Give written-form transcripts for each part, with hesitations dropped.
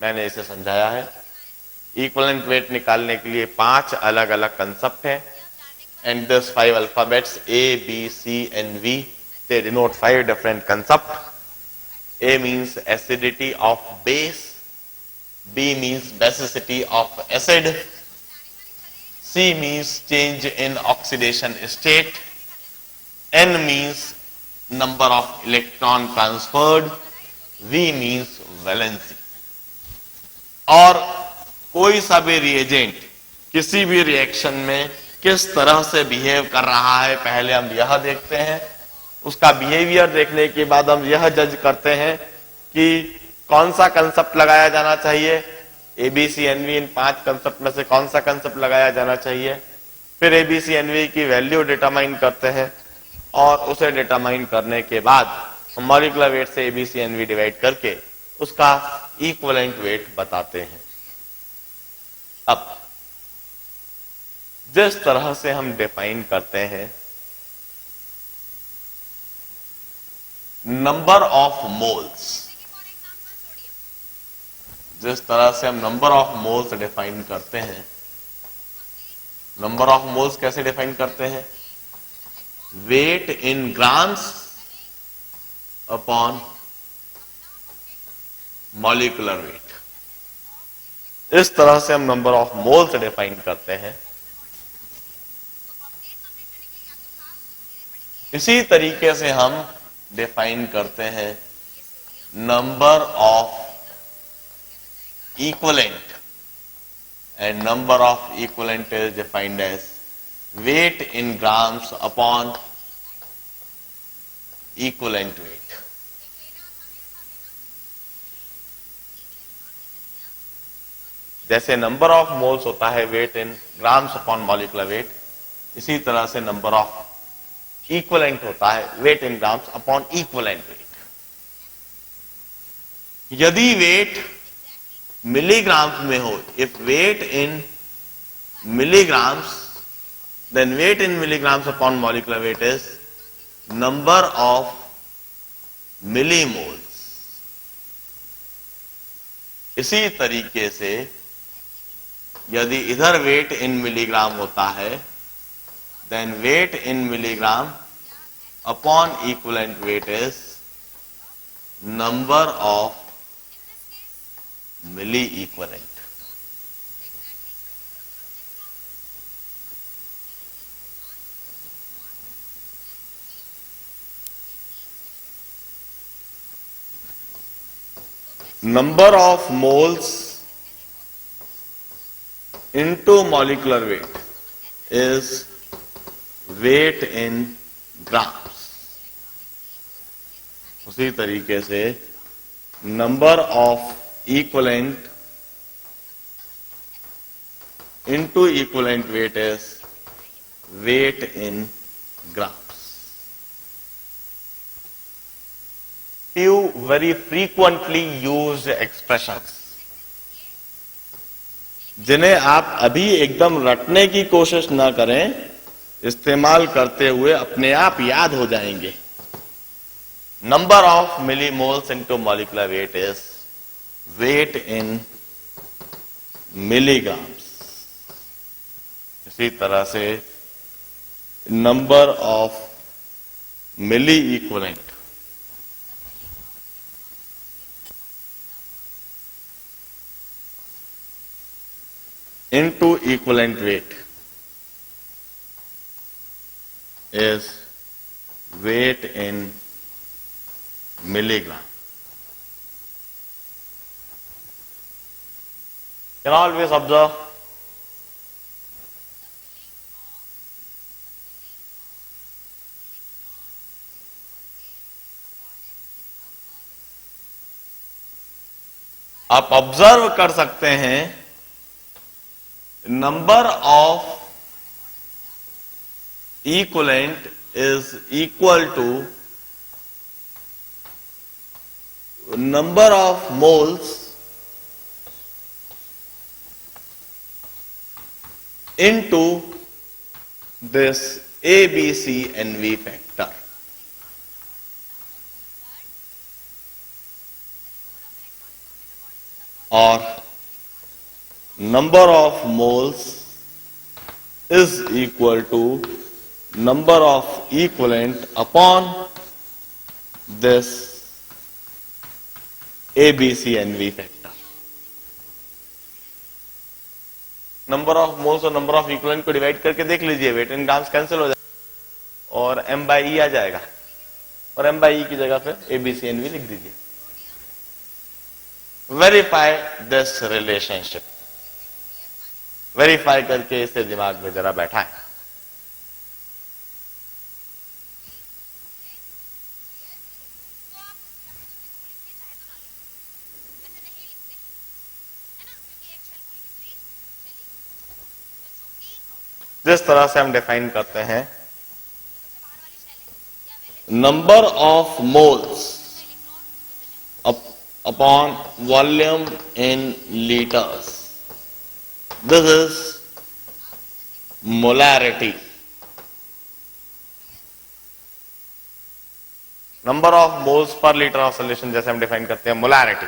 मैंने इसे समझाया है। इक्विवेलेंट वेट निकालने के लिए 5 अलग अलग कंसेप्ट है, and this 5 alphabets A, B, C and V, they denote 5 different concepts. A means acidity of base, B means basicity of acid, C means change in oxidation state, N means number of electron transferred, V means valency. और कोई सा भी reagent किसी भी reaction में किस तरह से बिहेव कर रहा है, पहले हम यह देखते हैं। उसका बिहेवियर देखने के बाद हम यह जज करते हैं कि कौन सा कंसेप्ट लगाया जाना चाहिए। ABCNV इन 5 कंसेप्ट में से कौन सा कंसेप्ट लगाया जाना चाहिए। फिर ABCNV की वैल्यू डिटरमाइन करते हैं और उसे डिटरमाइन करने के बाद हम मॉलिक्यूलर वेट से ABCNV डिवाइड करके उसका इक्विवेलेंट वेट बताते हैं। अब जिस तरह से हम डिफाइन करते हैं नंबर ऑफ मोल्स, जिस तरह से हम नंबर ऑफ मोल्स डिफाइन करते हैं, नंबर ऑफ मोल्स कैसे डिफाइन करते हैं? Weight in grams upon molecular weight. इस तरह से हम नंबर ऑफ मोल्स डिफाइन करते हैं। इसी तरीके से हम डिफाइन करते हैं number of equivalent, and number of equivalent is defined as weight in grams upon equivalent weight. जैसे नंबर ऑफ मोल्स होता है weight in grams upon molecular weight, इसी तरह से नंबर ऑफ इक्विवेलेंट होता है weight in grams upon equivalent weight. यदि weight milligrams में हो, if weight in milligrams, then weight in milligrams upon molecular weight is number of millimoles. इसी तरीके से यदि इधर वेट इन मिलीग्राम होता है, then weight in milligram upon equivalent weight is number of milli equivalent. Number of moles into molecular weight is weight in grams. उसी तरीके से number of equivalent into equivalent weight is weight in grams. Few very frequently used expressions जिन्हें आप अभी एकदम रटने की कोशिश ना करें, इस्तेमाल करते हुए अपने आप याद हो जाएंगे। Number of millimoles into molecular weight is weight in milligrams. इसी तरह से number of milli equivalent into equivalent weight is weight in milligram. Can always observe आप ऑब्जर्व कर सकते हैं number of equivalent is equal to number of moles into this A, B, C and V factor. और number of moles is equal to number of equivalent upon this A, B, C and V factor. Number of moles और number of equivalent को divide करके देख लीजिए, wait in grams cancel हो जाएगा और m by E आ जाएगा और m by E की जगह फिर A, B, C and V लिख दीजिए. वेरीफाई दिस रिलेशनशिप, वेरीफाई करके इसे दिमाग में जरा बैठाएं. जिस तरह से हम डिफाइन करते हैं number of moles upon volume in litres, this is molarity. Number of moles per litre of solution जैसे हम डिफाइन करते हैं मोलैरिटी,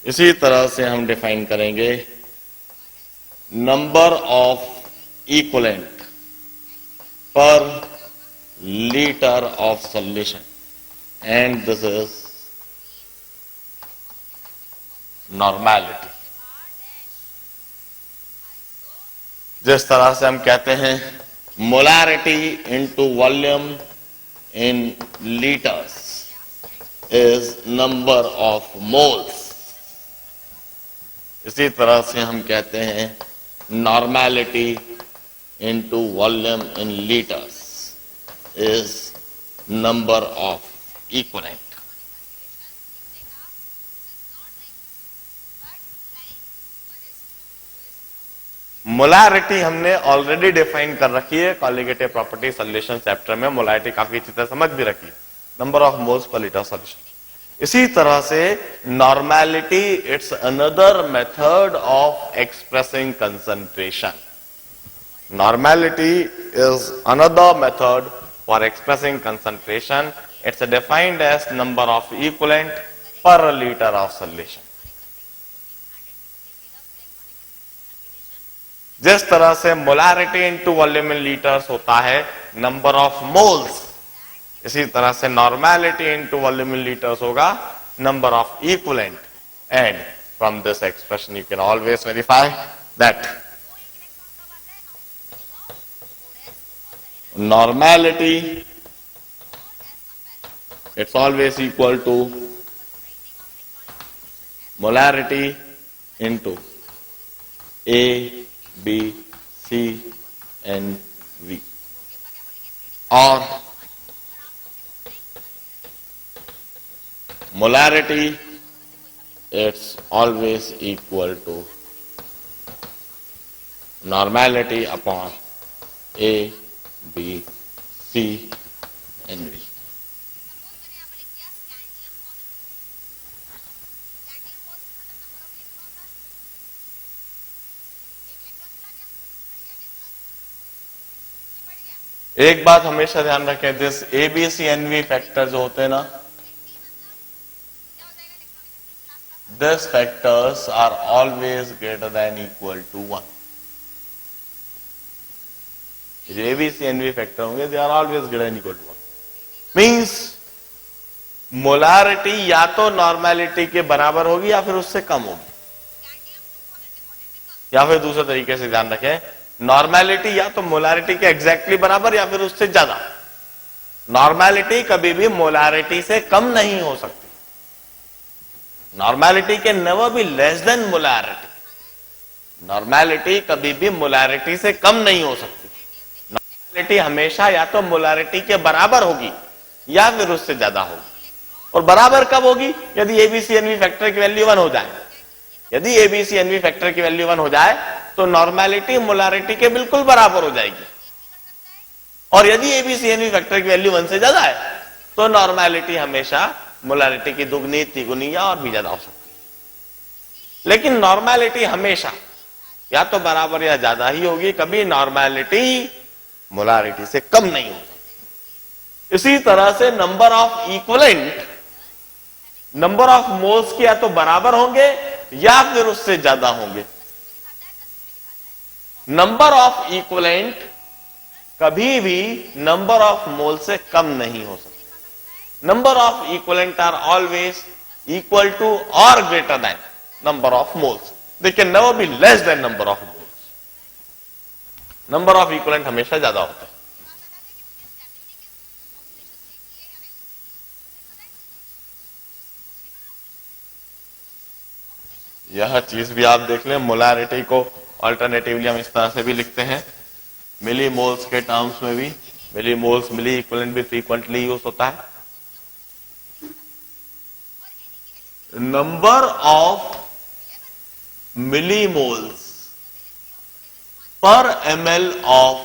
इसी तरह से हम डिफाइन करेंगे number of equivalent per liter of solution, and this is normality. जिस तरह से हम कहते हैं molarity into volume in liters is number of moles, इसी तरह से हम कहते हैं normality into volume in liters is number of equivalent. Molarity हमने ऑलरेडी डिफाइन कर रखी है कॉलिगेटिव प्रॉपर्टी सॉल्यूशन चैप्टर में. मोलारिटी काफी अच्छी तरह समझ भी रखी है, number of moles per litre solution. इसी तरह से normality it's another method of expressing concentration. Normality is another method for expressing concentration. It's defined as number of equivalent per liter of solution. जिस तरह से molarity into volume in liters होता है number of moles, इसी तरह से normality into volume in liters होगा number of equivalent. And from this expression you can always verify that normality it's always equal to molarity into A, B, C and V, or molarity it's always equal to normality upon A, B, C and V. एक बात हमेशा ध्यान रखें, this A B C N V factor जो होते हैं ना, this factors are always greater than equal to 1. जो A B C N V factor होंगे they are always greater than equal to 1. Means molarity या तो नॉर्मेलिटी के बराबर होगी या फिर उससे कम होगी, या फिर दूसरे तरीके से ध्यान रखें, नॉर्मेलिटी या तो मोलारिटी के एग्जैक्टली बराबर या फिर उससे ज्यादा. नॉर्मेलिटी कभी भी मोलारिटी से कम नहीं हो सकती. Normality can never be less then molarity. Normality कभी भी मोलारिटी से कम नहीं हो सकती. नॉर्मेलिटी हमेशा या तो मोलारिटी के बराबर होगी या फिर उससे ज्यादा होगी. और बराबर कब होगी? यदि एबीसीएनवी फैक्टर की वैल्यू 1 हो जाए. यदि एबीसीएनवी फैक्टर की वैल्यू 1 हो जाए तो नॉर्मेलिटी मोलारिटी के बिल्कुल बराबर हो जाएगी. और यदि एबीसीएनवी फैक्टर की वैल्यू 1 से ज्यादा है तो नॉर्मेलिटी हमेशा मोलारिटी की दुगनी, तिगुनी या और भी ज्यादा हो सकती है. लेकिन नॉर्मेलिटी हमेशा या तो बराबर या ज्यादा ही होगी, कभी नॉर्मेलिटी मोलारिटी से कम नहीं होगी. इसी तरह से number of equivalent, number of moles के या तो बराबर होंगे या फिर उससे ज्यादा होंगे। नंबर ऑफ इक्विवेलेंट कभी भी नंबर ऑफ मोल से कम नहीं हो सकता। Number of equivalent are always equal to और greater than number of moles. They can never be less than number of moles. Number of equivalent हमेशा ज्यादा होता है। यह चीज भी आप देख लें, मोलारिटी को अल्टरनेटिवली हम इस तरह से भी लिखते हैं, मिली मोल्स के टर्म्स में भी मिली मोल्स मिली इक्विवेलेंट भी फ्रीक्वेंटली यूज होता है। नंबर ऑफ मिली मोल्स पर ml ऑफ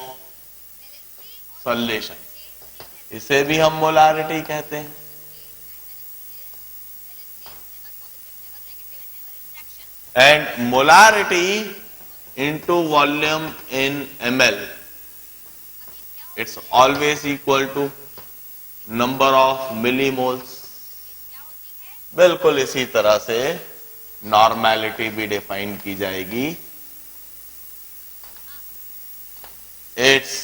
सॉल्यूशन, इसे भी हम मोलारिटी कहते हैं। And molarity into volume in ml, it's always equal to number of millimoles। बिल्कुल इसी तरह से नॉर्मेलिटी भी डिफाइन की जाएगी। It's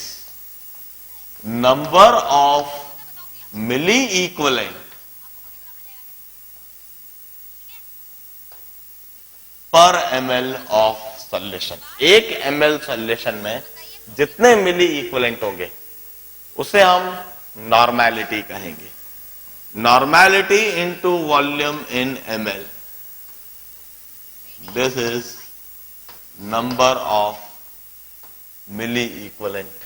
number of milli equivalent पर ml ऑफ सॉल्यूशन। एक ml सॉल्यूशन में जितने मिली इक्विवेलेंट होंगे उसे हम नॉर्मेलिटी कहेंगे। Normality into volume in ml, this is number of milli equivalent.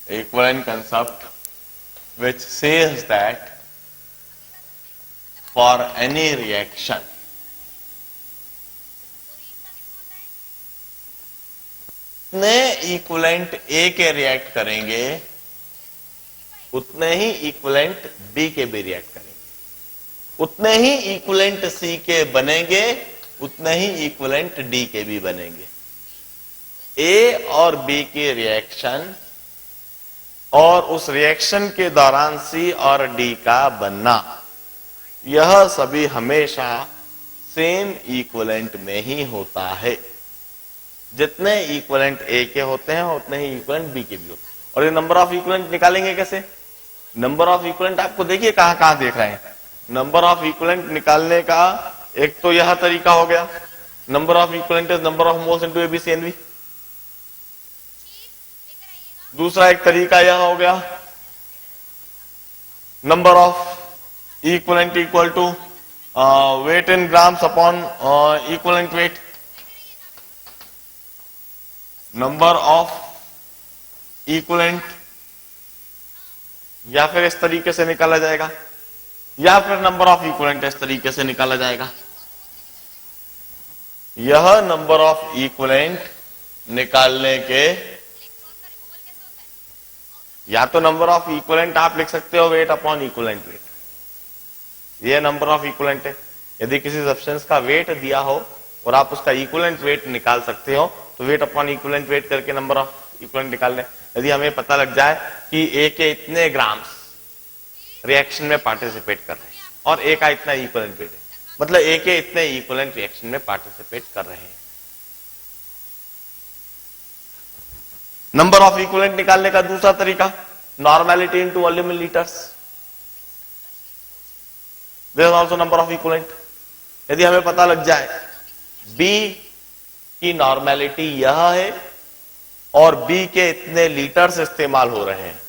Equivalent concept which says that for any reaction जितने equivalent A के रिएक्ट करेंगे उतने ही इक्विवेलेंट बी के भी रिएक्ट करेंगे, उतने ही इक्विवेलेंट सी के बनेंगे, उतने ही इक्विवेलेंट डी के भी बनेंगे। ए और बी के रिएक्शन और उस रिएक्शन के दौरान सी और डी का बनना, यह सभी हमेशा सेम इक्विवेलेंट में ही होता है। जितने इक्विवेलेंट ए के होते हैं उतने ही इक्विवेलेंट बी के भी होते हैं। और ये नंबर ऑफ इक्विवेलेंट निकालेंगे कैसे? नंबर ऑफ इक्विवेलेंट आपको देखिए कहां कहां देख रहे हैं। नंबर ऑफ इक्विवेलेंट निकालने का एक तो यह तरीका हो गया, number of equivalent is number of moles into A B C N V. दूसरा एक तरीका यह हो गया, number of equivalent equal to weight in grams upon equivalent weight. Number of equivalent या फिर इस तरीके से निकाला जाएगा, या फिर नंबर ऑफ इक्विवेलेंट इस तरीके से निकाला जाएगा। यह नंबर ऑफ इक्विवेलेंट निकालने के या तो नंबर ऑफ इक्विवेलेंट आप लिख सकते हो वेट अपॉन इक्विवेलेंट वेट, ये नंबर ऑफ इक्विवेलेंट है। यदि किसी सब्सटेंस का वेट दिया हो और आप उसका इक्विवेलेंट वेट निकाल सकते हो तो वेट अपॉन इक्विवेलेंट वेट करके नंबर ऑफ इक्विवेलेंट निकाल लें। यदि हमें पता लग जाए कि ए के इतने ग्राम्स रिएक्शन में पार्टिसिपेट कर रहे हैं और ए का इतना इक्विवेलेंट वेट है, मतलब ए के इतने इक्विवेलेंट रिएक्शन में पार्टिसिपेट कर रहे हैं। नंबर ऑफ इक्विवेलेंट निकालने का दूसरा तरीका, normality into volume in litres, this is also number of equivalent. यदि हमें पता लग जाए बी की नॉर्मेलिटी यह है और बी के इतने लीटर्स इस्तेमाल हो रहे हैं,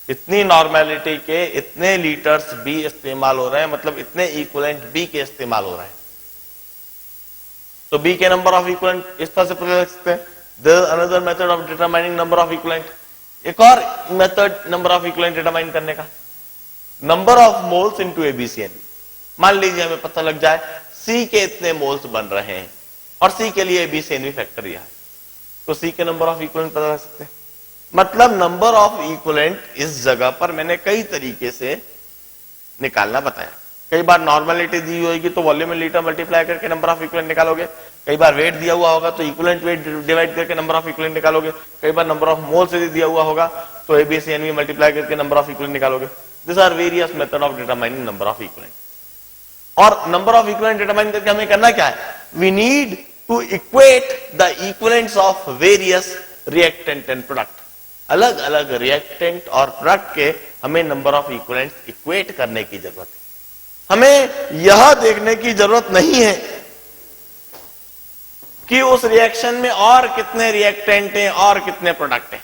इतनी नॉर्मेलिटी के इतने लीटर्स बी इस्तेमाल हो रहे हैं, मतलब इतने इक्विवेलेंट बी के इस्तेमाल हो रहे हैं, तो बी के नंबर ऑफ इक्विवेलेंट इस तरह से पता लग सकते हैं। There is another method of determining number of equivalent, एक और method number of equivalent determine करने का, नंबर ऑफ मोल्स इनटू एबीसीएन। मान लीजिए हमें पता लग जाए सी के इतने मोल्स बन रहे हैं और सी के लिए एबीसीएन भी फैक्टर दिया है, तो सी के नंबर ऑफ इक्विवेलेंट पता लग सकते हैं। मतलब नंबर ऑफ इक्विवेलेंट इस जगह पर मैंने कई तरीके से निकालना बताया। कई बार नॉर्मेलिटी दी होगी तो वॉल्यूम इन लीटर मल्टीप्लाई करके नंबर ऑफ इक्विवेलेंट निकालोगे, कई बार वेट दिया हुआ होगा तो इक्विवेलेंट वेट डिवाइड करके नंबर ऑफ इक्विवेलेंट निकालोगे, कई बार नंबर ऑफ मोल्स यदि दिया हुआ होगा तो ABCNV मल्टीप्लाई करके नंबर ऑफ इक्विवेलेंट निकालोगे। This are various method of determining number of equivalent. और नंबर ऑफ इक्विवेलेंट डिटरमाइन करके हमें करना क्या है, we need to equate the equivalents of various reactant and product. अलग अलग रिएक्टेंट और प्रोडक्ट के हमें नंबर ऑफ इक्विवेलेंट्स इक्वेट करने की जरूरत है। हमें यह देखने की जरूरत नहीं है कि उस रिएक्शन में और कितने रिएक्टेंट हैं और कितने प्रोडक्ट हैं।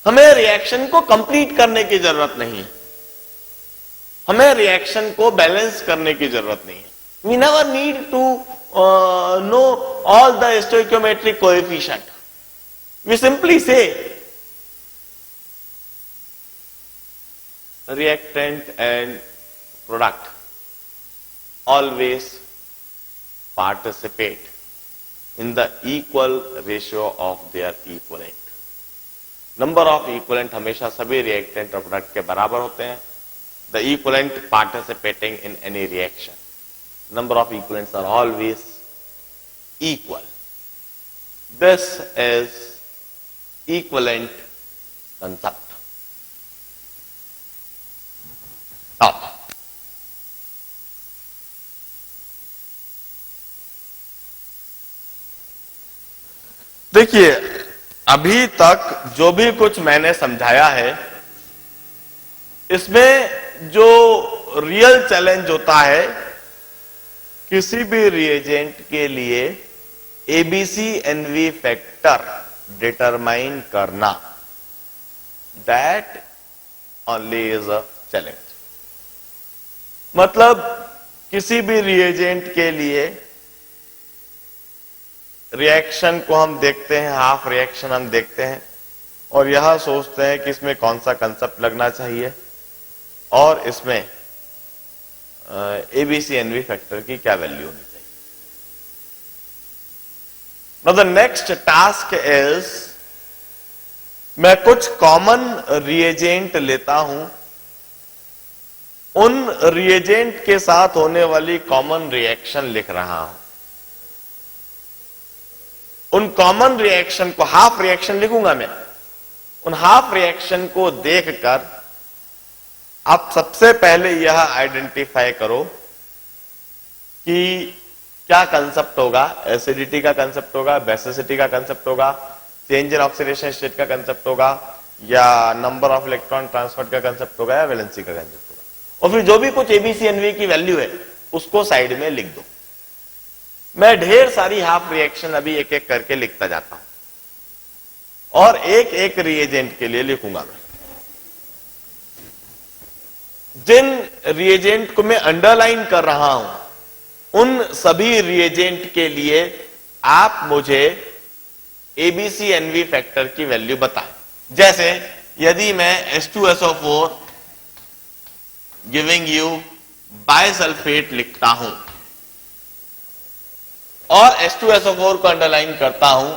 हमें रिएक्शन को कंप्लीट करने की जरूरत नहीं है, हमें रिएक्शन को बैलेंस करने की जरूरत नहीं है। We never need to know all the stoichiometric coefficient. We simply say reactant and product always participate in the equal ratio of their equivalent. Number of equivalent हमेशा सभी रिएक्टेंट और प्रोडक्ट के बराबर होते हैं। The equivalent participating in any reaction, number of equivalents are always equal. This is equivalent concept. देखिए, अभी तक जो भी कुछ मैंने समझाया है इसमें जो रियल चैलेंज होता है किसी भी रिएजेंट के लिए ABCNV फैक्टर डिटरमाइन करना, that only is a challenge. मतलब किसी भी रिएजेंट के लिए रिएक्शन को हम देखते हैं, हाफ रिएक्शन हम देखते हैं और यह सोचते हैं कि इसमें कौन सा कंसेप्ट लगना चाहिए और इसमें ABCNV फैक्टर की क्या वैल्यू होनी चाहिए। Now the next task is, मैं कुछ कॉमन रिएजेंट लेता हूं, उन रिएजेंट के साथ होने वाली कॉमन रिएक्शन लिख रहा हूं। उन कॉमन रिएक्शन को, हाफ रिएक्शन लिखूंगा मैं, उन हाफ रिएक्शन को देखकर आप सबसे पहले यह आइडेंटिफाई करो कि क्या कंसेप्ट होगा। एसिडिटी का कंसेप्ट होगा, बेसिसिटी का कंसेप्ट होगा, चेंज इन ऑक्सीडेशन स्टेट का कंसेप्ट होगा, या नंबर ऑफ इलेक्ट्रॉन ट्रांसफर का कंसेप्ट होगा, या वैलेंसी का कंसेप्ट होगा। और फिर जो भी कुछ ABCNV की वैल्यू है उसको साइड में लिख दो। मैं ढेर सारी हाफ रिएक्शन अभी एक एक करके लिखता जाता हूं और एक एक रिएजेंट के लिए लिखूंगा मैं। जिन रिएजेंट को मैं अंडरलाइन कर रहा हूं उन सभी रिएजेंट के लिए आप मुझे ABCNV फैक्टर की वैल्यू बताएं। जैसे यदि मैं H2SO4 गिविंग यू बायसल्फेट लिखता हूं और H2SO4 को अंडरलाइन करता हूं,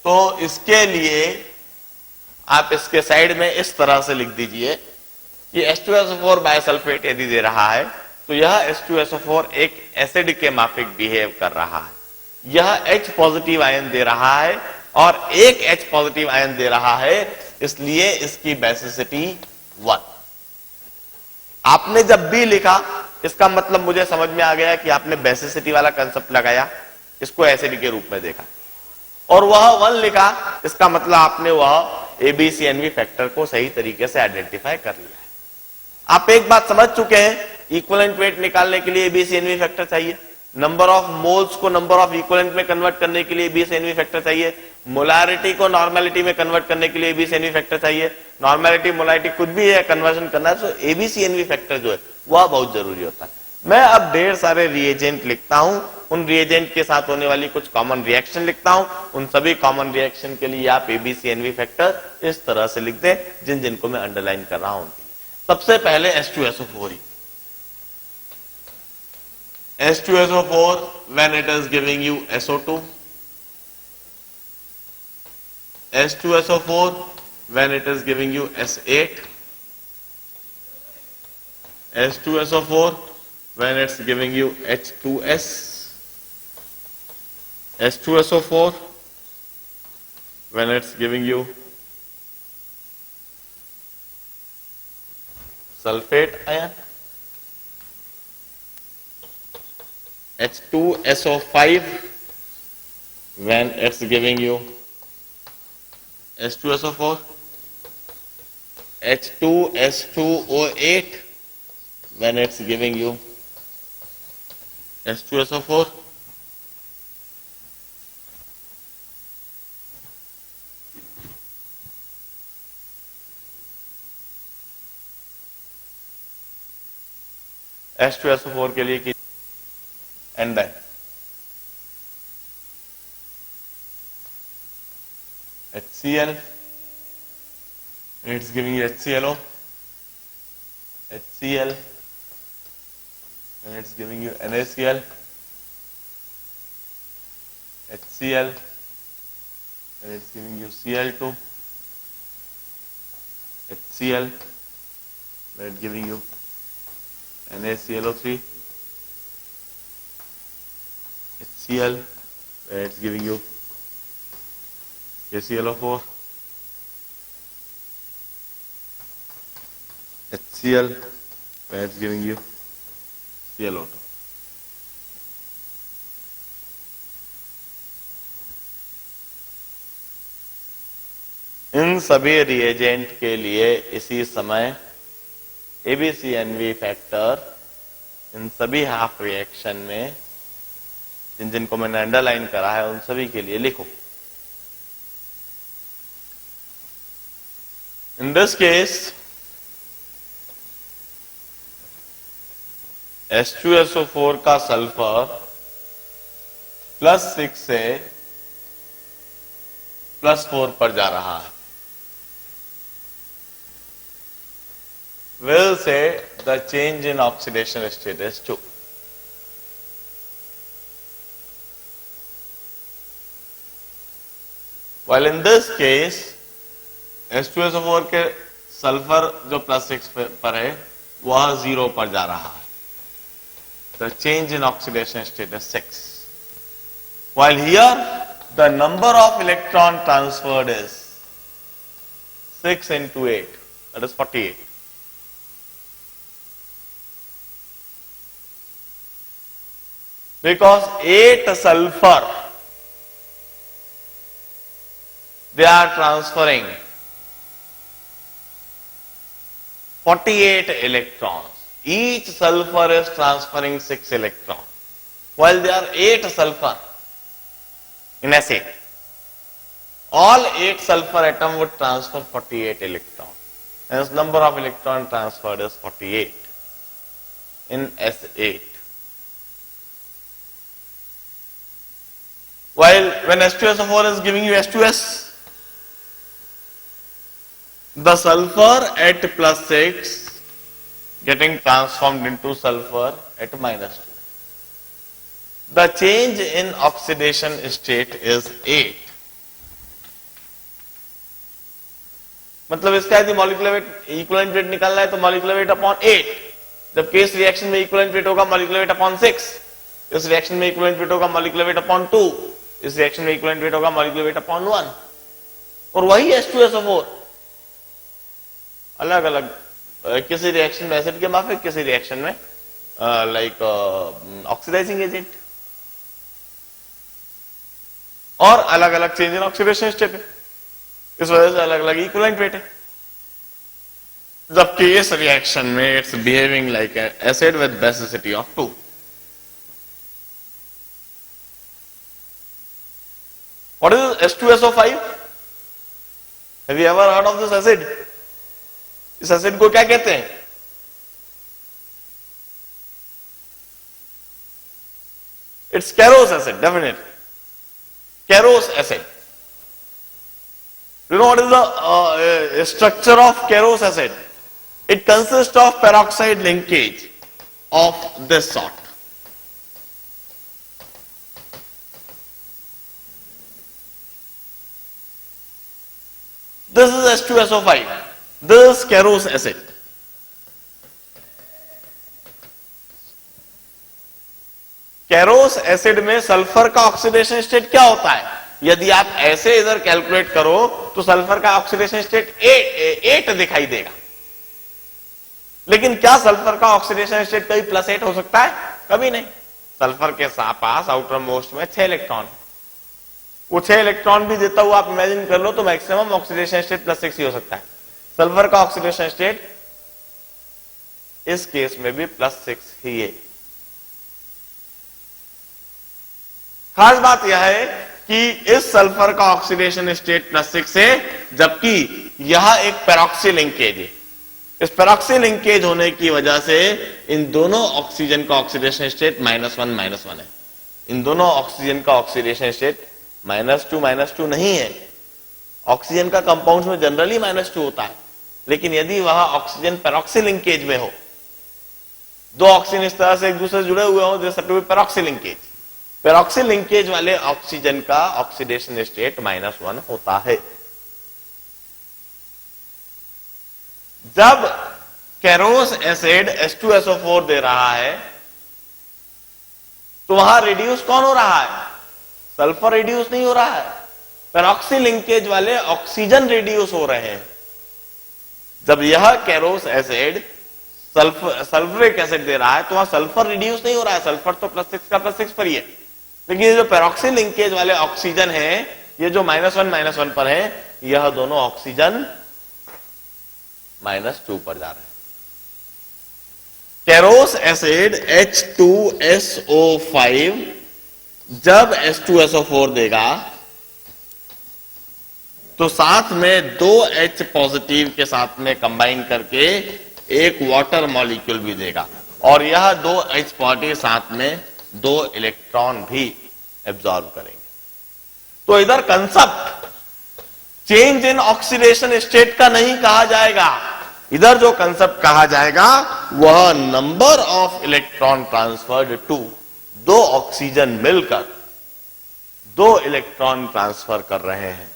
तो इसके लिए आप इसके साइड में इस तरह से लिख दीजिए कि H2SO4 बायसल्फेट यदि दे रहा है तो यह H2SO4 एक एसिड के माफिक बिहेव कर रहा है। यह H पॉजिटिव आयन दे रहा है और एक H पॉजिटिव आयन दे रहा है, इसलिए इसकी बेसिसिटी 1। आपने जब भी लिखा इसका मतलब मुझे समझ में आ गया कि आपने बेसिसिटी वाला कंसेप्ट लगाया, इसको एसिड के रूप में देखा और वह 1 लिखा, इसका मतलब आपने वह ABCNV फैक्टर को सही तरीके से आइडेंटिफाई कर लिया है। आप एक बात समझ चुके हैं, इक्विवेलेंट वेट निकालने के लिए ABCNV फैक्टर चाहिए, नंबर ऑफ मोल्स को नंबर ऑफ इक्विवेलेंट में कन्वर्ट करने के लिए ABCNV फैक्टर चाहिए, मोलारिटी को नॉर्मेलिटी में कन्वर्ट करने के लिए ABCNV फैक्टर चाहिए। नॉर्मेलिटी मोलारिटी कुछ भी है, कन्वर्जन करना है तो ABCNV फैक्टर जो है वह बहुत जरूरी होता है। मैं अब ढेर सारे रिएजेंट लिखता हूं, उन रिएजेंट के साथ होने वाली कुछ कॉमन रिएक्शन लिखता हूं, उन सभी कॉमन रिएक्शन के लिए आप ABCNV फैक्टर इस तरह से लिख दें जिन जिनको मैं अंडरलाइन कर रहा हूं। सबसे पहले H2SO4 he, H2SO4 when it is giving you SO2, H2SO4 when it is giving you S8, H2SO4 when it's giving you H2S, H2SO4, when it's giving you sulfate ion. H2SO5, when it's giving you H2SO4. H2S2O8, when it's giving you H2SO4. H2SO4 के लिए and then HCl, it's giving you HClO, HCl, and it's giving you NaCl, HCl, and it's giving you Cl2, HCl, and it's giving you NaClO3, HCl, where it's giving you KClO4, HCl, where it's giving you ClO2. इन सभी reagent के लिए इसी समय ABCNV factor in सभी half reaction में जिनको मैंने underline करा है उन सभी के लिए लिखो. In this case, H2SO4 का सल्फर +6 से +4 पर जा रहा है. We'll say the change in oxidation status too. While in this case, H2SO4 के सल्फर जो +6 पर है वह 0 पर जा रहा है. The change in oxidation status 6. While here the number of electron transferred is 6 into 8, that is 48. Because 8 sulfur, they are transferring 48 electrons. Each sulfur is transferring 6 electrons. While there are 8 sulfur in acid, all 8 sulfur atom would transfer 48 electrons. Hence number of electron transferred is 48 in S8. While when H2SO4 is giving you H2S, the sulfur at +6 getting transformed into sulfur at -2. The change in oxidation state is 8. मतलब इसका यदि molecular weight equivalent weight निकालना है तो molecular weight upon 8. जब case reaction में equivalent weight होगा molecular weight upon 6. इस रिएक्शन में इक्विवेलेंट वेट होगा मॉलिक्यूलर वेट अपॉन 2. इस रिएक्शन में इक्विवेलेंट वेट होगा मॉलिक्यूलर वेट अपॉन 1. और वही H2SO4 अलग अलग किसी रिएक्शन में एसिड के माफिक, किसी रिएक्शन में लाइक ऑक्सीडाइजिंग एजेंट, और अलग अलग चेंज इन ऑक्सीडेशन स्टेट है. इस वजह से अलग अलग इक्विवेलेंट वेट है. जबकि इस रिएक्शन में it's behaving like acid with basicity of 2. What is H2SO5? Have you ever heard of this acid? इस एसिड को क्या कहते हैं? It's Keros acid, definitely. Keros acid. You know what is the structure of Keros acid? It consists of peroxide linkage of this sort. This is H2SO5. This is Keros acid. . Carolus acid में sulphur का oxidation state क्या होता है? यदि आप ऐसे इधर calculate करो तो सल्फर का ऑक्सीडेशन स्टेट 8 दिखाई देगा, लेकिन क्या सल्फर का ऑक्सीडेशन स्टेट कभी +8 हो सकता है? कभी नहीं। सल्फर के पास आउटर मोस्ट में 6 इलेक्ट्रॉन, वो 6 इलेक्ट्रॉन भी देता हुआ आप इमेजिन कर लो तो मैक्सिमम ऑक्सीडेशन स्टेट +6 ही हो सकता है। सल्फर का ऑक्सीडेशन स्टेट इस केस में भी +6 ही है। खास बात यह है कि इस सल्फर का ऑक्सीडेशन स्टेट +6 है, जबकि यह एक पेरोक्सी लिंकेज है। इस पेरोक्सी लिंकेज होने की वजह से इन दोनों ऑक्सीजन का ऑक्सीडेशन स्टेट -1 है। इन दोनों ऑक्सीजन का ऑक्सीडेशन स्टेट -2 नहीं है। ऑक्सीजन का कंपाउंड में जनरली -2 होता है, लेकिन यदि वह ऑक्सीजन पेरोक्सी लिंकेज में हो, दो ऑक्सीजन इस तरह से एक दूसरे से जुड़े हुए हो, this to be peroxy linkage. Peroxy linkage वाले ऑक्सीजन का ऑक्सीडेशन स्टेट -1 होता है। जब कैरोस एसिड H2SO4 दे रहा है तो वहां रिड्यूस कौन हो रहा है? सल्फर रिड्यूस नहीं हो रहा है, पेरोक्सी लिंकेज वाले ऑक्सीजन रिड्यूस हो रहे हैं। जब यह कैरोस एसिड सल्फ्यूरिक एसिड दे रहा है तो वहां सल्फर रिड्यूस नहीं हो रहा है, सल्फर तो +6 का +6 पर ही है, लेकिन ये जो पेरोक्सी लिंकेज वाले ऑक्सीजन है, ये जो -1 पर है, यह दोनों ऑक्सीजन -2 पर जा रहे हैं। कैरोस एसिड H2SO5 जब H2SO4 देगा तो साथ में 2 H पॉजिटिव के साथ में कंबाइन करके एक वाटर मॉलिक्यूल भी देगा, और यह 2 H पॉजिटिव साथ में 2 इलेक्ट्रॉन भी एब्जॉर्ब करेंगे। तो इधर concept change in oxidation state का नहीं कहा जाएगा, इधर जो कंसेप्ट कहा जाएगा वह number of electron transferred to, 2 oxygen मिलकर 2 इलेक्ट्रॉन ट्रांसफर कर रहे हैं।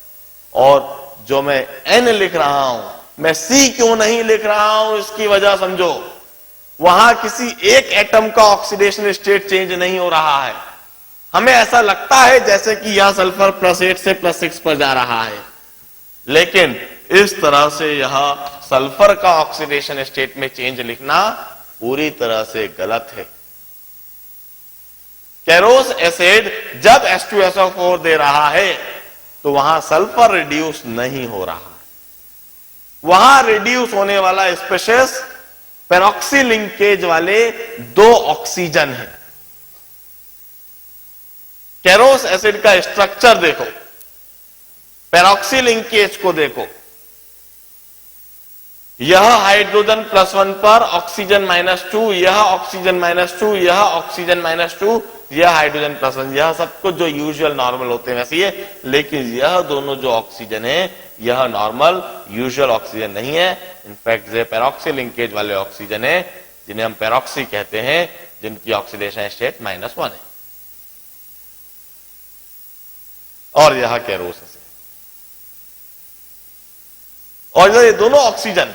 और जो मैं N लिख रहा हूं, मैं C क्यों नहीं लिख रहा हूं, इसकी वजह समझो। वहां किसी एक एटम का ऑक्सीडेशन स्टेट चेंज नहीं हो रहा है। हमें ऐसा लगता है जैसे कि यह सल्फर +8 से +6 पर जा रहा है, लेकिन इस तरह से यह सल्फर का ऑक्सीडेशन स्टेट में चेंज लिखना पूरी तरह से गलत है। कैरोस एसिड जब H2SO4 दे रहा है तो वहां सल्फर रिड्यूस नहीं हो रहा, वहां रिड्यूस होने वाला स्पेशीज पेरोक्सी लिंकेज वाले 2 ऑक्सीजन है। कैरोस एसिड का स्ट्रक्चर देखो, पेरोक्सी लिंकेज को देखो, यह हाइड्रोजन +1 पर ऑक्सीजन -2, यह ऑक्सीजन -2, यह ऑक्सीजन -2, यह हाइड्रोजन +1, यह सब कुछ जो यूजुअल नॉर्मल होते हैं वैसे ही है, लेकिन यह दोनों जो ऑक्सीजन है यह नॉर्मल यूजुअल ऑक्सीजन नहीं है। इनफैक्ट ये पेरोक्सी लिंकेज वाले ऑक्सीजन है, जिन्हें हम पेरोक्सी कहते हैं, जिनकी ऑक्सीडेशन स्टेट -1 है। और यह कैरोस एसिड, और ये दोनों ऑक्सीजन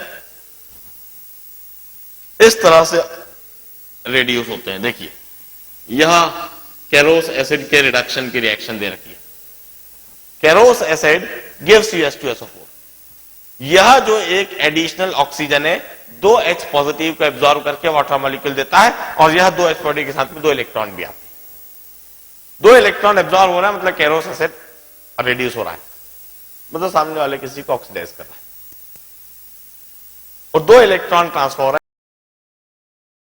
इस तरह से रिड्यूस होते हैं। देखिए यह कैरोस एसिड के रिडक्शन की रिएक्शन दे रखी है। Carolus acid gives you H2SO4, यह जो एक एडिशनल ऑक्सीजन है 2 H पॉजिटिव को एब्जॉर्ब करके वाटर मॉलिक्यूल देता है, और यह 2 H पॉजिटिव के साथ में 2 इलेक्ट्रॉन भी आते हैं। 2 इलेक्ट्रॉन एब्जॉर्ब हो रहा है, मतलब कैरोस एसिड रिड्यूस हो रहा है, मतलब सामने वाले किसी को ऑक्सीडाइज कर रहा है, और 2 इलेक्ट्रॉन ट्रांसफर हो रहा है।